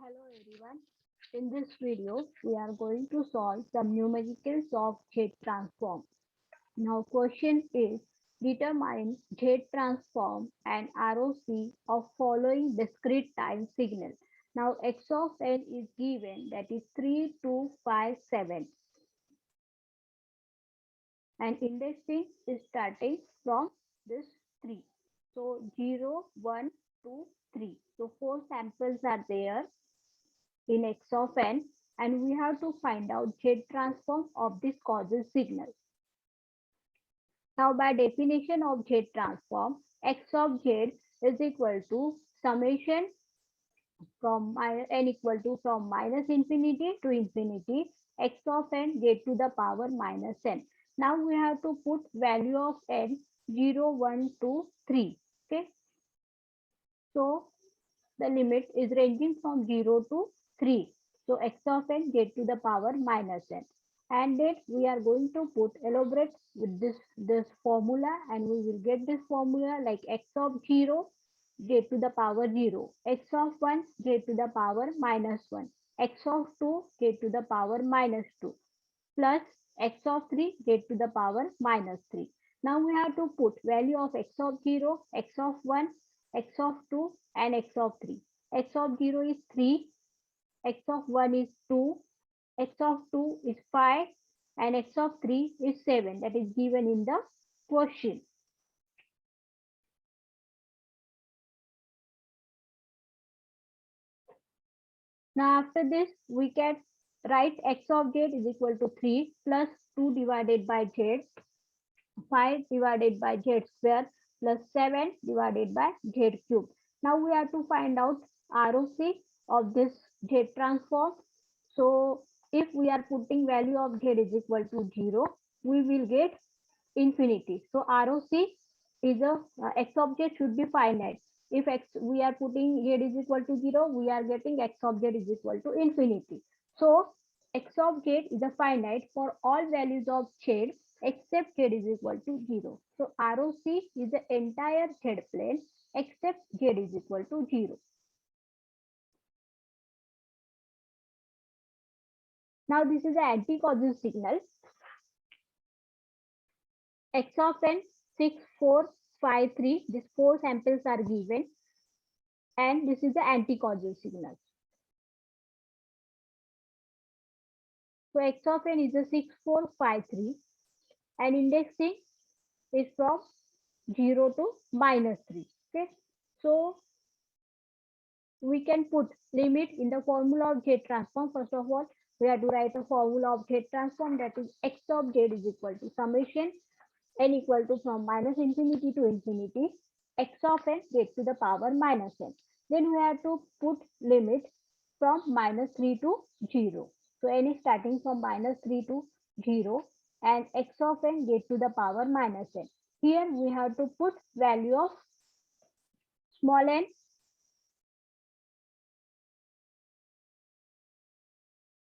Hello everyone. In this video, we are going to solve some numericals of Z transform. Now question is determine Z transform and ROC of following discrete time signal. Now x of n is given, that is 3, 2, 5, 7, and indexing is starting from this 3. So 0, 1, 2, 3. So 4 samples are there in x of n, and we have to find out Z transform of this causal signal. Now by definition of Z transform, x of Z is equal to summation from n equal to from minus infinity to infinity x of n Z to the power minus n. Now we have to put value of n 0, 1, 2, 3. Okay. So the limit is ranging from 0 to 3. So x of n Z to the power minus n. And then we are going to put elaborate with this formula, and we will get this formula like x of 0 Z to the power 0, x of 1 Z to the power minus 1, x of 2 Z to the power minus 2, plus x of 3 Z to the power minus 3. Now we have to put value of x of 0, x of 1, x of 2, and x of 3. X of 0 is 3, x of 1 is 2, x of 2 is 5, and x of 3 is 7. That is given in the question. Now after this, we can write x of z is equal to 3 plus 2 divided by z, 5 divided by z square, plus 7 divided by z cube. Now we have to find out ROC of this Z transform. So if we are putting value of Z is equal to 0, we will get infinity. So ROC is a x of Z should be finite. If x we are putting Z is equal to 0, we are getting x of Z is equal to infinity. So x of Z is a finite for all values of Z except Z is equal to 0. So ROC is the entire Z plane except Z is equal to 0. Now this is the anti-causal signal. X of n 6, 4, 5, 3. These 4 samples are given, and this is the anti-causal signal. So x of n is a 6, 4, 5, 3, and indexing is from 0 to minus 3. Okay, so we can put limit in the formula of Z transform. First of all, we have to write a formula of Z transform, that is x of Z is equal to summation n equal to from minus infinity to infinity x of n Z to the power minus n. Then we have to put limit from minus 3 to 0. So n is starting from minus 3 to 0, and x of n Z to the power minus n. Here we have to put value of small n,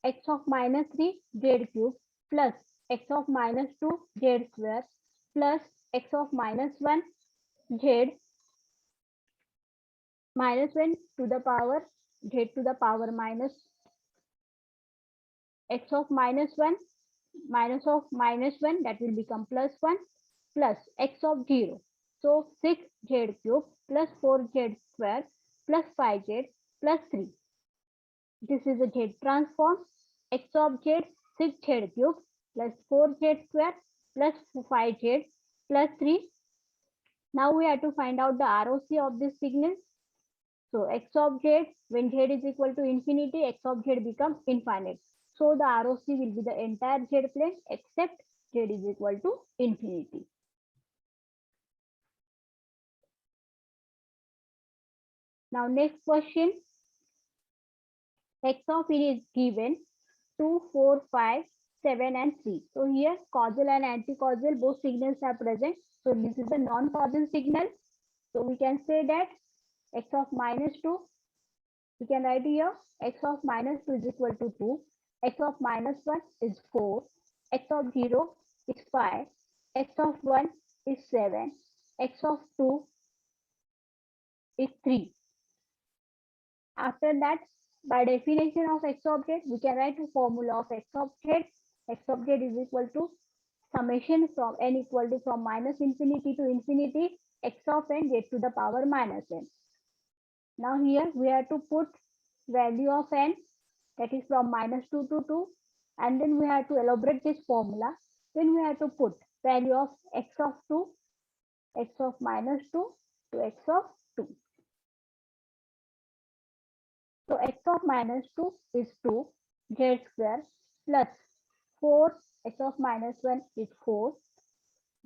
x of minus 3 Z cube, plus x of minus 2 Z square, plus x of minus 1 Z minus 1 to the power Z to the power minus x of minus 1 minus of minus 1, that will become plus 1, plus x of 0. So 6Z cube plus 4Z square plus 5Z plus 3. This is a Z transform. X of Z 6Z cube plus 4Z square plus 5Z plus 3. Now we have to find out the ROC of this signal. So x of Z, when Z is equal to infinity, x of Z becomes infinite. So the ROC will be the entire Z plane except Z is equal to infinity. Now next question. X of n is given 2, 4, 5, 7, and 3. So here causal and anti-causal both signals are present. So this is a non-causal signal. So we can say that x of minus 2, we can write here x of minus 2 is equal to 2, x of minus 1 is 4, x of 0 is 5, x of 1 is 7, x of 2 is 3. After that, by definition of x of z, we can write a formula of x of z. X of z is equal to summation from n equal to from minus infinity to infinity x of n z to the power minus n. Now here we have to put value of n, that is from minus 2 to 2, and then we have to elaborate this formula. Then we have to put value of x of 2, x of minus 2 to x of 2. So x of minus 2 is 2 z square plus 4 x of minus 1 is 4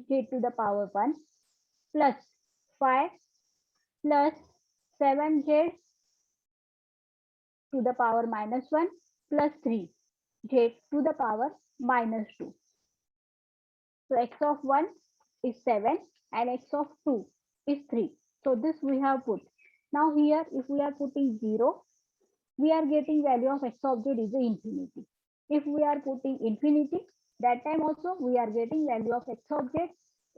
z to the power 1 plus 5 plus 7z to the power minus 1 plus 3 z to the power minus 2. So x of 1 is 7 and x of 2 is 3. So this we have put. Now here if we are putting 0, we are getting value of x of z is infinity. If we are putting infinity, that time also we are getting value of x of z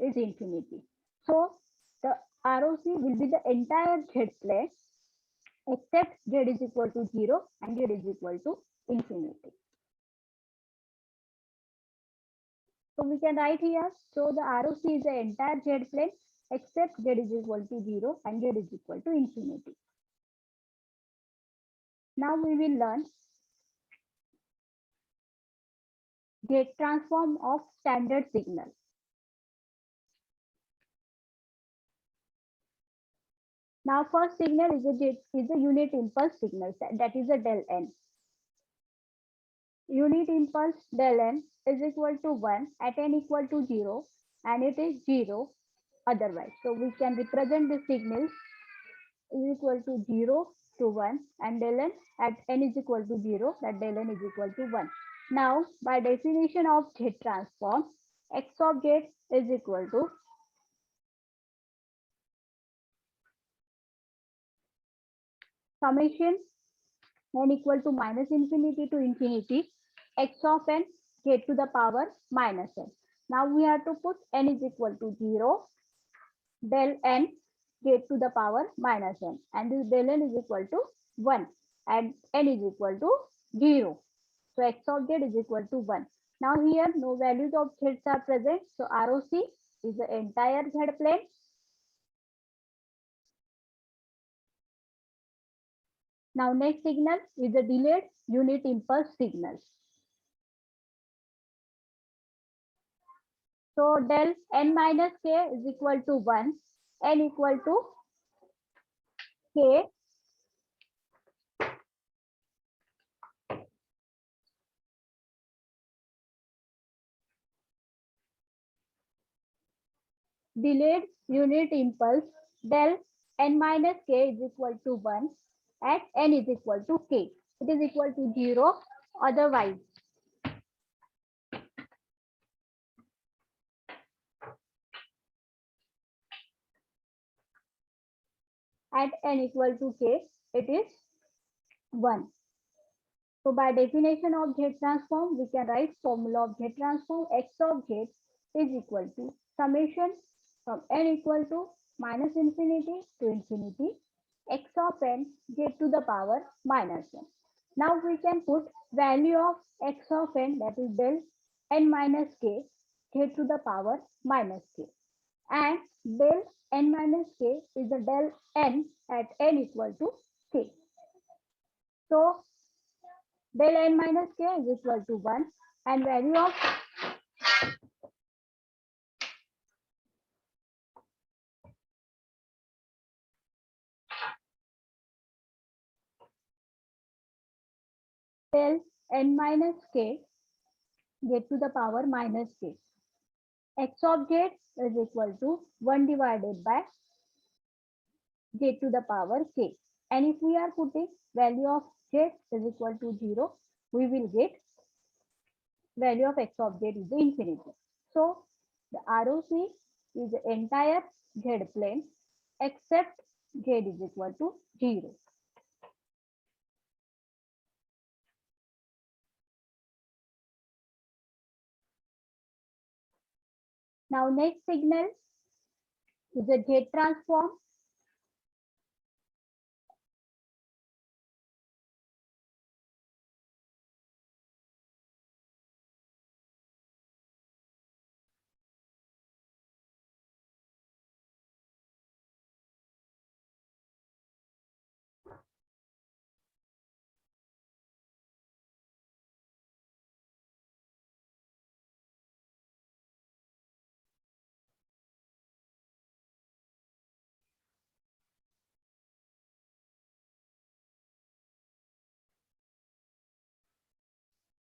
is infinity. So the ROC will be the entire z plane except z is equal to 0 and z is equal to infinity. So we can write here, so the ROC is the entire z plane except z is equal to 0 and z is equal to infinity. Now we will learn gate transform of standard signal. Now first signal is a unit impulse signal, that is a del n. Unit impulse del n is equal to 1 at n equal to 0 and it is 0 otherwise. So we can represent the signal is equal to 0 to 1 and del n at n is equal to 0, that del n is equal to 1. Now by definition of Z transform, x of z is equal to summation n equal to minus infinity to infinity x of n z to the power minus n. Now we have to put n is equal to 0 del n z to the power minus n, and this del n is equal to 1 and n is equal to 0. So x of z is equal to 1. Now here no values of z are present, so ROC is the entire z plane. Now next signal is a delayed unit impulse signal. So del n minus k is equal to 1, n equal to k delayed unit impulse del n minus k is equal to 1 at n is equal to k. It is equal to 0 otherwise. At n equal to k, it is 1. So by definition of Z transform, we can write formula of Z transform x of Z is equal to summation from n equal to minus infinity to infinity x of n z to the power minus n. Now we can put value of x of n, that is del n minus k z to the power minus k, and del n minus k is the del n at n equal to k. So del n minus k is equal to 1 and value of del n minus k z to the power minus k. X of z is equal to 1 divided by z to the power k. And if we are putting value of z is equal to 0, we will get value of x of z is infinity. So the ROC is the entire z plane except z is equal to 0. Now next signal is a Z transform